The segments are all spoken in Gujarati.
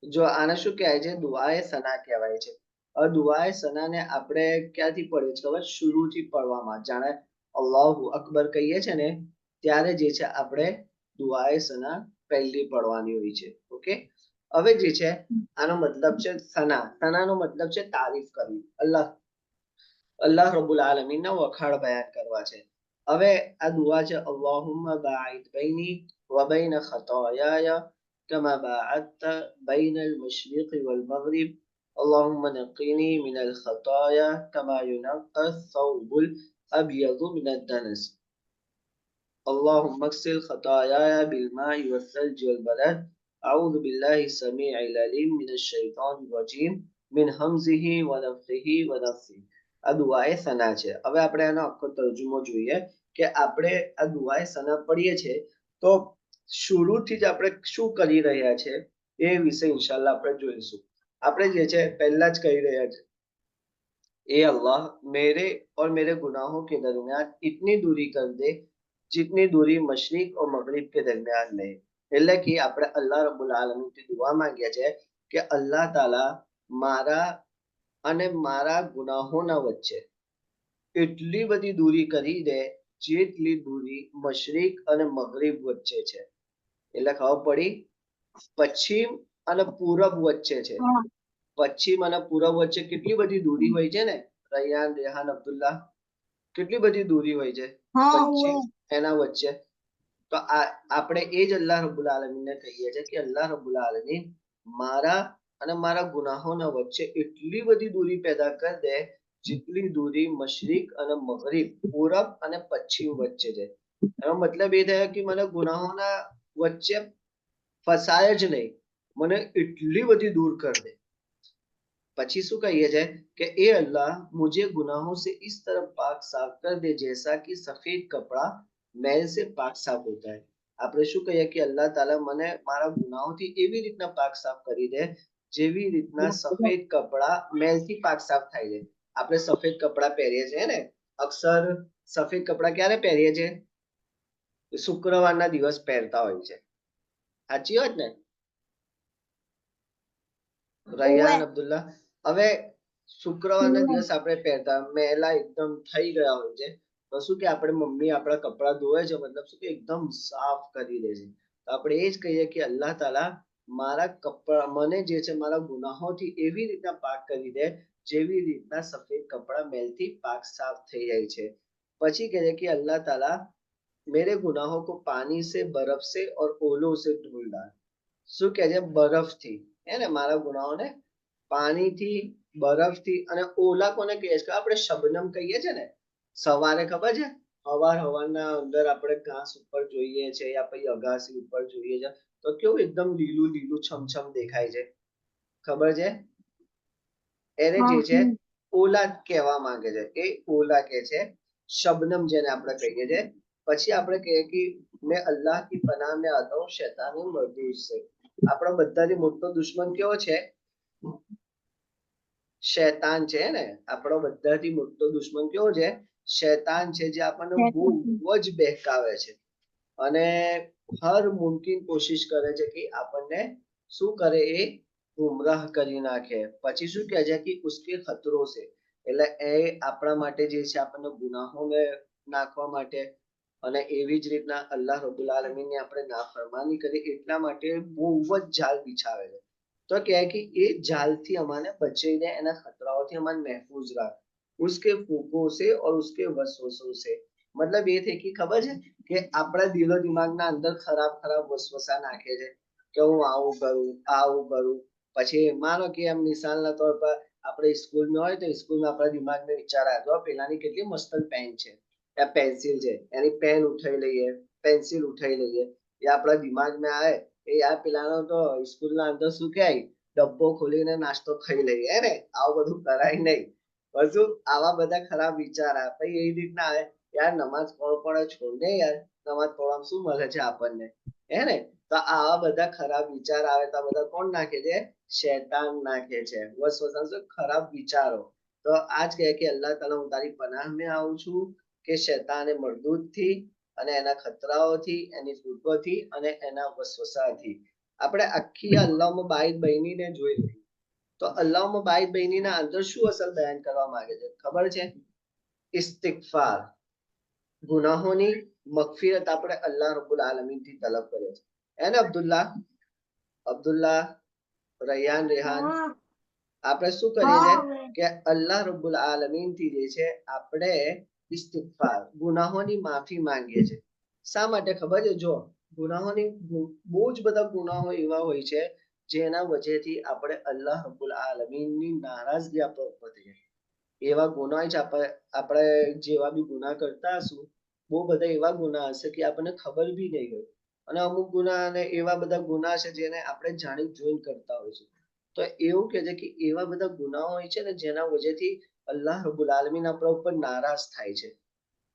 જો આને શું કહેવાય છે? દુઆએ સના કહેવાય છે. હવે દુઆએ સનાને આપણે ક્યાંથી પढ़ીએ છીએ ખબર? શુરુથી પડવામાં. જાણે અલ્લાહુ અકબર કહીએ છે ને ત્યારે જે છે આપણે દુઆએ સના પહેલી પડવાની હોય છે. ઓકે. હવે જે છે આનો મતલબ છે સના. સનાનો મતલબ છે તારીફ કરવી. અલ્લાહ રબ્બુલ આલમીનના વખાણ બયાન કરવા છે. હવે આ દુઆ છે અલ્લાહુમ્મા બાઇદ બૈની વ બૈન ખતાયાય કમા બાઅદત બૈન المشرق والمغرب اللهم نقني من الخطايا كما ينقى الثوب الأبيض من الدنس اللهم اغسل خطاياي بالماء والثلج والبرد أعوذ بالله السميع العليم من الشيطان الرجيم من همزه ونفخه ونفثه આ દુઆએ સના છે. હવે આપણે આનો આખો તર્જુમો જોઈએ કે આપણે આ દુઆએ સના પડીએ છીએ તો શરૂથી જ આપણે શું કરી રહ્યા છે એ વિશે ઇન્શાલ્લાહ આપણે જોઈશું. આપણે જે છે પહેલા જ કહી રહ્યા છે ए अल्लाह मेरे और मेरे गुनाहों के दरमियान इतनी दूरी कर दे जितनी दूरी मशरिक और मगरिब के दरमियान में એટલે કે આપણે અલ્લાહ રબ્બુલ આલમીનથી દુઆ માંગીએ છે કે અલ્લાહ તાલા મારા અને મારા ગુનાહોના વચ્ચે એટલી બધી દૂરી કરી દે જેટલી દૂરી મશરિક અને મગરિબ વચ્ચે છે. એટલે ખબર પડી? પશ્ચિમ અને પૂરબ વચ્ચે છે. પશ્ચિમ અને પૂરબ વચ્ચે કેટલી બધી દૂરી હોય છે ને રૈયાન, રેહાન, અબ્દુલ્લાહ, કેટલી બધી દૂરી હોય છે પશ્ચિમ એના વચ્ચે. તો આપણે એ જ અલ્લાહ રબ્બુલ આલમીનને કહીએ છીએ કે અલ્લાહ રબ્બુલ આલમીન મારા અને મારા ગુનાહોના વચ્ચે એટલી બધી દૂરી પેદા કરી દે જેટલી દૂરી મશરિક અને મગરિબ, પૂરબ અને પશ્ચિમ વચ્ચે છે. એનો મતલબ એ થયો કે મને ગુનાહોના વચ્ચે ફસાય જ નહીં, મને એટલી બધી દૂર કરી દે. પછી શું કહીએ છે કે એ अल्लाह मुझे गुनाहों से इस तरह पाक साफ कर दे जैसा कि सफेद कपड़ा मैल से पाक साफ होता है. આપણે શું કહીએ કે અલ્લાહ તાલા મને મારા ગુનાહોથી એવી રીતના પાક સાફ કરી દે જેવી રીતના સફેદ કપડા મેલથી પાક સાફ થાય છે. આપણે સફેદ કપડા પહેરીએ છીએ ને, અક્ષર સફેદ કપડા ક્યારે પહેરીએ છીએ? શુક્રવારના દિવસ પહેરતા હોય છે. સાચી વાત ને રૈયાન, અબ્દુલ્લાહ? હવે શુક્રવારના દિવસ આપણે પહેરતા મેલા એકદમ થઈ ગયા હોય છે તો શું કે આપણે મમ્મી આપણા કપડા ધોવે છે, મતલબ શું કે એકદમ સાફ કરી દે છે. તો આપણે એ જ કહીએ કે અલ્લાહ તાલા મારા કપડા મને જે છે મારા ગુનાહોથી એવી રીતના પાક કરી દે જેવી રીતના સફેદ કપડા મેલથી પાક સાફ થઈ જાય છે. પછી કહે છે કે અલ્લાહ તાલા मेरे गुनाहों को पानी से बर्फ से और ओलों से धुल डाल. શું કે છે? બરફથી હે ને મારા ગુનાહોને પાણીથી, બરફથી અને ઓલા કોને કહીએ છીએ? આપણે શબનમ કહીએ છીએ ને સવારે, ખબર છે? હવારના અંદર આપણે ઘાસ ઉપર જોઈએ છે યા પછી અગાસી ઉપર જોઈએ છે તો કેવું એકદમ લીલું લીલું છમછમ દેખાય છે, ખબર છે? એને જે છે ઓલા કહેવા માંગે છે. એ ઓલા કે છે શબનમ જેને આપણે કહીએ છીએ. પછી આપણે કહીએ કે મેં અલ્લાહ કી પનાહ में आता हूँ शैतान मरदूद से. આપણો બધાથી મોટો દુશ્મન કેવો છે? શૈતાન છે ને. આપણો બધાથી મોટો દુશ્મન કેવો છે? શૈતાન છે, જે આપણને બહુ જ બહેકાવે છે અને હર મુમકિન કોશિશ કરે છે કે આપણને શું કરે? એ ગુમરાહ કરી નાખે. પછી શું કહે છે કે ઉસકે ખતરો છે, એટલે એ આપણા માટે જે છે આપણને ગુનાહોને નાખવા માટે અને એવી જ રીતના અલ્લાહ રબ્બુલ આલમીનની આપણે નાફરમાની કરીએ એટલા માટે બહુ જ જાલ બિછાવે છે. તો કહે કે એ જાલથી અમાને બચાઈને એના ખતરાઓથી અમાને મહેફૂઝ રાખ. उसके फूकों से और उसके वसवसों से. મતલબ એ થઈ કે ખબર છે કે આપણા દિલો દિમાગના અંદર ખરાબ ખરાબ વસવસા નાખે છે કે હું આવું કરું, આવું કરું. પછી માનો કે એમ મિસાલના તौर પર આપણે સ્કૂલમાં હોય તો સ્કૂલમાં આપણા દિમાગમાં વિચાર આવ્યો પેલાની કેટલી મસ્ત પેન છે, આ પેન્સિલ છે, એની પેન ઉઠાઈ લઈએ, પેન્સિલ ઉઠાઈ લઈએ. એ આપણા દિમાગમાં આવે એ યાર પેલાનો તો સ્કૂલના અંદર શું કહેવાય ડબ્બો ખોલીને નાસ્તો ખાઈ લઈએ હે ને. આવું બધું કરાય નહીં. બધું આવા બધા ખરાબ વિચાર આવે. પછી એ રીતના આવે યાર નમાઝ પડે છોડ દે યાર, નમાઝ પડવામાં શું મળે છે આપણને, હે ને? તો આવા બધા ખરાબ વિચાર આવે તો બધા કોણ નાખે છે? શૈતાન નાખે છે. વસવસા ખરાબ વિચારો. તો આજ કહે કે અલ્લાહ તાલા હું તારી પનાહમાં આવું છું કે શૈતાને મરદૂદથી અને એના ખતરાઓથી, એની ફૂટોથી અને એના વસવસાથી. આપણે આખી અલ્લાહમાં બાઈદ બહીનીને જોઈ લીધી. તો અલ્લાહમાં બાઈદ બહીનીના અંદર શું અસર બયાન કરવા માંગે છે ખબર છે? ઇસ્તિગફાર, ગુનાહોની મગફિરત આપણે અલ્લાહ રબ્બુલ આલમીન થી તલબ કરે છે. એને અબ્દુલ્લા, રૈયાન, રેહાન, આપણે શું કરીએ છીએ કે અલ્લાહ રબ્બુલ આલમીન થી જે છે આપણે ઇસ્તિગફાર, ગુનાહોની માફી માંગીએ છીએ. શા માટે ખબર છે? જો ગુનાહોની બહુ જ બધા ગુનાહો એવા હોય છે જેના વજહથી આપણે અલ્લાહ રબ્બુલ આલમીનની નારાજગી આપણા ઉપર થઈ જાય. એવા ગુના જ આપણે જેવા બી ગુના કરતા હશું, બહુ બધા એવા ગુના હશે કે આપણને ખબર બી નહીં હોય. અને અમુક ગુના અને એવા બધા ગુના છે જેને આપણે જાણી જોઈને કરતા હોઈશું. તો એવું કે છે કે એવા બધા ગુનાઓ હોય છે ને જેના વજહથી અલ્લાહ રબ્બુલ આલમીન આપણા ઉપર નારાજ થાય છે.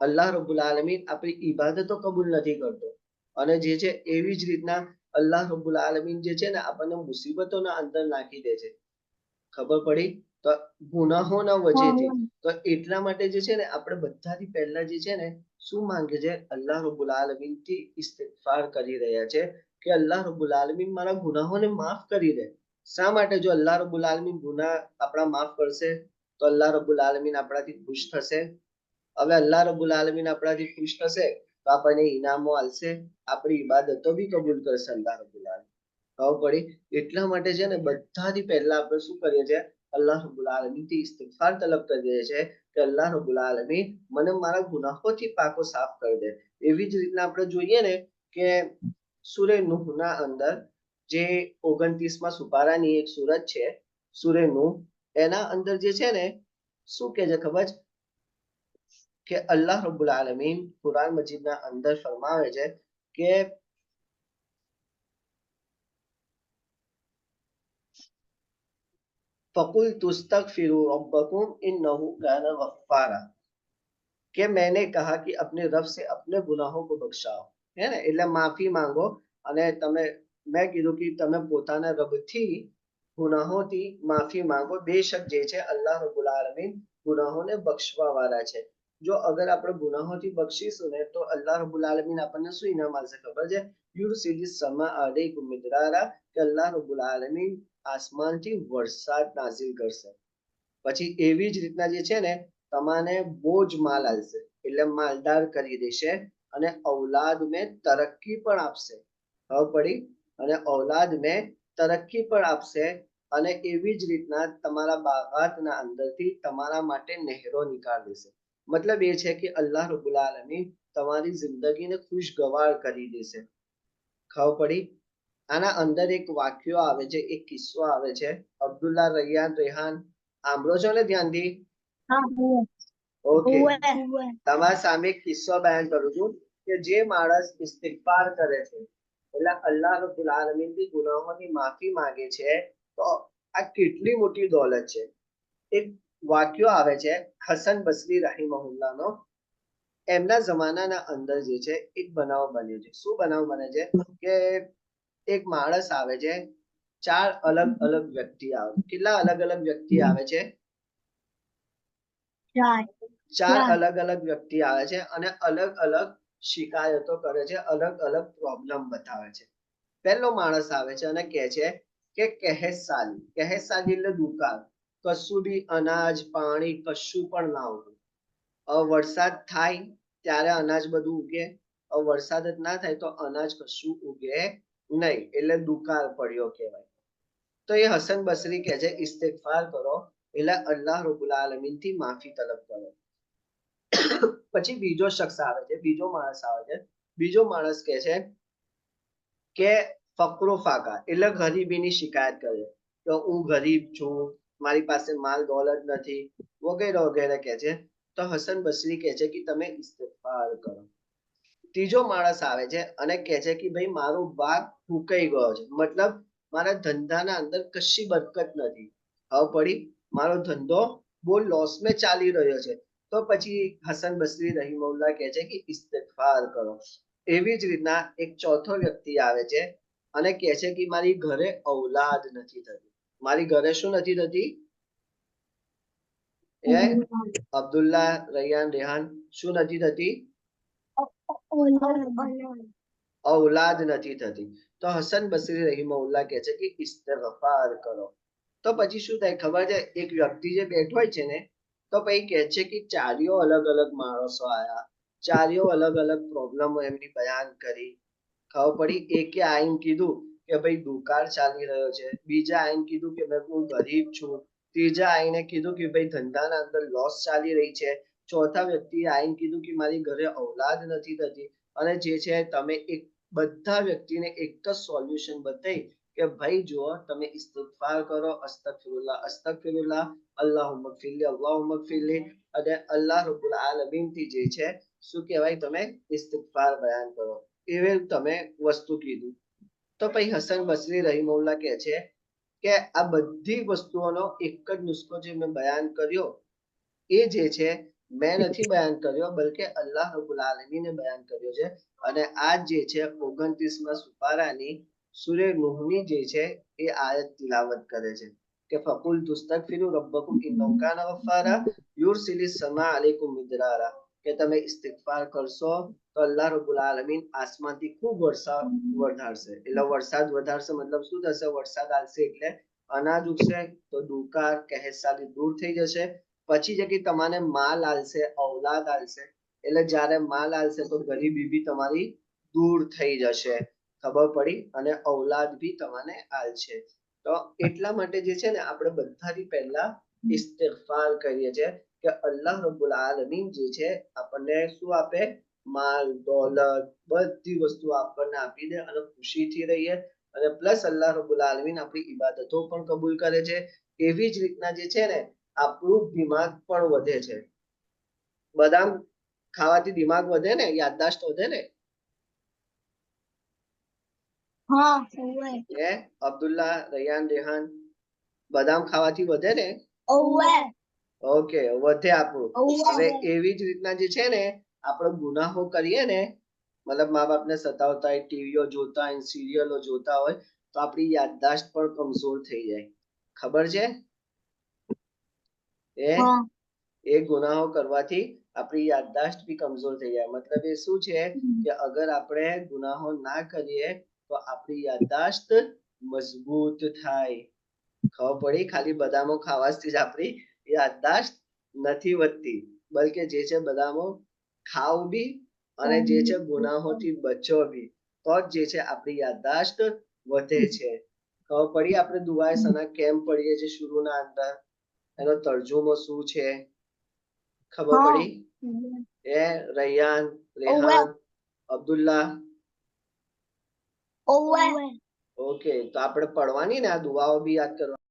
અલ્લાહ રબ્બુલ આલમીન આપણી ઈબાદતો કબૂલ નથી કરતો. અને જે છે એવી જ રીતના અલ્લાહ રબ્બુલ આલમીન જે છે ને આપણને મુસીબતોના અંદર નાખી દે છે. ખબર પડી? તો ગુનાહોના વજહથી. તો એટલા માટે જે છે ને આપણે બધાથી પહેલા જે છે ને શું માંગે છે? અલ્લાહ રબ્બુલ આલમીન થી ઇસ્તિગફાર કરી રહ્યા છે કે અલ્લાહ રબ્બુલ આલમીન મારા ગુનાહોને માફ કરી દે. શા માટે? જો અલ્લાહ રબ્બુલ આલમીન ગુનાહ આપણા માફ કરશે તો અલ્લાહ રબ્બુલ આલમીન આપણાથી ખુશ થશે. હવે અલ્લાહ રબ્બુલ આલમીન આપણાથી ખુશ થશે તો આપણને ઇનામો આલશે, આપણી ઈબાદતો બી કબૂલ કરશે અલ્લાહ રબ્બુલ આલમીન. ખબર પડી? એટલા માટે છે ને બધાથી પહેલા આપણે શું કરીએ છીએ? અલ્લાહ રબ્બુલ આલમીન થી ઇસ્તિગફાર તલબ કરીએ છીએ કે અલ્લાહ રબ્બુલ આલમીન મને મારા ગુનાહોથી પાકો સાફ કરી દે. એવી જ રીતના આપણે જોઈએ ને કે સૂરે નૂહના અંદર જે 29માં સુપારાની એક સૂરત છે સૂરે નૂહ, એના અંદર જે છે ને શું કે છે ખબર છે? કે અલ્લાહ રબ્બુલ આલમીન કુરાન મજીદના અંદર ફરમાવે છે કે ફકુલ तुस्तगफिरू रब्बकुम इन्नहु कान गफ्फारा, कि मैंने कहा कि अपने रब से अपने गुनाहों को बख्शाओ. હે ને? એટલે માફી માંગો. અને તમે મેં કીધું કે તમે પોતાના રબથી ગુનાહોથી માફી માંગો. બેશક જે છે અલ્લાહ રબ્બુલ આલમીન ગુનાહોને બક્ષવા વાળા છે. જો અગર આપણે ગુનાહોથી બક્ષીશું ને તો અલ્લાહ રબ્બુલ આલમીન આપણને શું ઇનામ આપશે ખબર છે? યુરસિલિસ સમા અલૈકુમ મિદરારા, કે અલ્લાહ રબ્બુલ આલમીન આસમાનથી વરસાદ નાઝિલ કરશે. પછી એવી જ રીતના જે છે ને તમારે બહુ જ માલ આવશે, એટલે માલદાર કરી દેશે. અને ઔલાદ મેં તરક્કી પણ આપશે. ખબર પડી? અને ઔલાદ મેં તરક્કી પણ આપશે. અને એવી જ રીતના તમારા બાગાતના અંદરથી તમારા માટે નહેરો નીકાળ દેશે. મતલબ એ છે કે અલ્લાહ રબ્બુલ આલમીન તમારી જિંદગીને ખુશગવાર કરી દેશે. ખબર પડી? આના અંદર એક વાક્યો આવે છે, એક કિસ્સો આવે છે. અબ્દુલ્લા, રૈયાન, રેહાન સાંભળો છો ને ધ્યાનથી? ઓકે, તમારા સામે એક કિસ્સો બયાન કરું છું કે જે માણસ ઇસ્તિગફાર કરે છે એટલે અલ્લાહ રબ્બુલ આલમીન થી ગુનાહોની માફી માંગે છે, તો આ કેટલી મોટી દોલત છે. એક વાક્યો આવે છે હસન બસરી રહીમહુલ્લાહનો. એમના જમાનાના અંદર જે છે એક બનાવ બન્યો છે. શું બનાવ બને છે કે એક માણસ આવે છે, ચાર અલગ અલગ વ્યક્તિ આવે. કેટલા અલગ અલગ વ્યક્તિ આવે છે? ચાર અલગ અલગ વ્યક્તિ આવે છે અને અલગ અલગ શિકાયતો કરે છે, અલગ અલગ પ્રોબ્લેમ બતાવે છે. પહેલો માણસ આવે છે અને કહે છે કે કહેસાલી, કહેસાલી એટલે દુકાળ, કશું બી અનાજ પાણી કશું પણ ના હોય. વરસાદ થાય ત્યારે અનાજ બધું ઉગે, વરસાદ જ ના થાય તો અનાજ કશું ઉગે નહીં, એટલે દુકાળ પડ્યો કહેવાય. તો એ હસન બસરી કહે છે ઇસ્તિગફાર કરો, એટલે અલ્લાહ રબ્બુલ આલમીન થી માફી તલબ કરો. પછી બીજો શખ્સ આવે છે, બીજો માણસ આવે છે. બીજો માણસ કહે છે કે ફકરો ફાકા, એટલે ગરીબીની શિકાયત કરે તો હું ગરીબ છું, મારી પાસે માલ દોલત નથી, વગેરે વગેરે કહે છે. તો હસન બસરી કહે છે કે તમે ઇસ્તિગફાર કરો. ત્રીજો માણસ આવે છે અને કહે છે કે ભાઈ મારો ભાગ ફૂંકાઈ ગયો છે, મતલબ મારા ધંધાના અંદર કશી બરકત નથી. હવે પડી? મારો ધંધો બહુ લોસમાં ચાલી રહ્યો છે. તો પછી હસન બસરી રહીમહુલ્લાહ કહે છે કે ઇસ્તિગફાર કરો. એવી જ રીતના એક ચોથો વ્યક્તિ આવે છે અને કહે છે કે મારી ઘરે ઔલાદ નથી થતી. મારી ઘરે શું નથી થતી? એ અબ્દુલ્લા, રૈયાન, રેહાન, શું નથી થતી? ઔલાદ નથી થતી. તો હસન બસરી રહીમહુલ્લાહ કહે છે કે ઇસ્તિગફાર કરો. તો પછી શું થાય ખબર છે, એક વ્યક્તિ જે બેઠો હોય છે ને તો પછી કહે છે કે ચારેય અલગ અલગ માણસો આયા, ચારેય અલગ અલગ પ્રોબ્લેમો એમની બયાન કરી. ખબર પડી, એકે આઈને કીધું કે ભાઈ દુકાળ ચાલી રહ્યો છે, બીજા આઈને કીધું કે ભાઈ હું ગરીબ છું, ત્રીજા આઈને કીધું કે ભાઈ ધંધાના અંદર લોસ ચાલી રહી છે, ચોથા વ્યક્તિએ આઈને કીધું કે મારી ઘરે ઔલાદ નથી થતી. અને જે છે તમે એક બધા વ્યક્તિને એક જ સોલ્યુશન બતાવી કે ભાઈ જુઓ તમે ઇસ્તિગફાર કરો, અસ્તગફિરુલ્લાહ અસ્તગફિરુલ્લાહ, અલ્લાહુમ્મા ગફિરલી અલ્લાહુમ્મા ગફિરલી, અને અલ્લાહ રબ્બુલ આલમીન થી જે છે શું કહેવાય તમે ઇસ્તિગફાર બયાન કરો. એવી તમે વસ્તુ કીધું. તો પછી હસન બસરી રહીમહુલ્લાહ કહે છે કે આ બધી વસ્તુઓનો એક જ નુસ્ખો જે મેં બયાન કર્યો એ જે છે મેં નથી બયાન કર્યો, બલકે અલ્લાહ રબ્બુલ આલમીને બયાન કર્યો છે. અને આ જે છે 29માં સુપારાની સૂરે નૂહની જે છે એ આયત તિલાવત કરે છે કે ફકુલ તુસ્તગફિરુ રબ્બકુમ ઇન્નહુ કાના ગફ્ફારા યુરસિલિસ સમા અલૈકુમ મિદરારા, કે તમે ઇસ્તિગફાર કરશો તો અલ્લાહ રબ્બુલ આલમીન આસમાનથી ખૂબ વરસાદ વધારશે. એટલે વરસાદ વધારશે મતલબ શું થશે, વરસાદ આવશે એટલે અનાજ ઉગશે, તો દુકાળ કહેસાલી દૂર થઈ જશે. પછી જે કે તમારે માલ આલશે, ઔલાદ આલશે, એટલે જ્યારે માલ આલશે તો ગરીબી બી તમારી દૂર થઈ જશે. ખબર પડી, અને ઔલાદ બી તમને આલશે. તો એટલા માટે જે છે ને આપણે બધાથી પહેલા ઇસ્તિગફાર કરીએ છીએ કે અલ્લાહ રબ્બુલ આલમીન જે છે આપણને શું આપે, માલ દોલત બધી વસ્તુ આપણને આપી દે અને ખુશીથી રહીએ. અને પ્લસ અલ્લાહ રબ્બુલ આલમીન આપણી ઇબાદતો પણ કબૂલ કરે છે. એવી જ રીતના જે છે ને આપણું દિમાગ પણ વધે છે. બદામ ખાવાથી દિમાગ વધે ને, યાદદાશ્ત વધે ને. હે અબ્દુલ્લા, રૈયાન, રેહાન, બદામ ખાવાથી વધે ને? ઓકે, વધે આપણું. હવે એવી જ રીતના જે છે ને આપણે ગુનાહો કરીએ ને, મતલબ મા બાપને સતાવતા હોય, ટીવીઓ જોતા હોય, સિરિયલો જોતા હોય, તો આપણી યાદદાશ્ત પણ કમજોર થઈ જાય. ખબર છે એ ગુનાહો કરવાથી આપણી યાદદાશ્ત બી કમજોર થઈ જાય. મતલબ એ શું છે કે અગર આપણે ગુનાહો ના કરીએ તો આપણી યાદદાશ્ત મજબૂત થાય. ખબર પડી, ખાલી બદામો ખાવાથી જ આપણી યાદદાશ્ત નથી વધતી, બલકે જે છે બદામો ખાવ બી અને જે છે ગુનાહોથી બચો બી, તો જ જે છે આપણી યાદદાશ્ત વધે છે. ખબર પડી આપણે દુઆએ સના કેમ પડીએ છીએ શુરૂના અંદર, એનો તર્જુમો શું છે ખબર પડી? એ રૈયાન, રેહાન, અબ્દુલ્લા, ઓકે, તો આપણે પડવાની ને આ દુઆઓ બી યાદ કરવાની.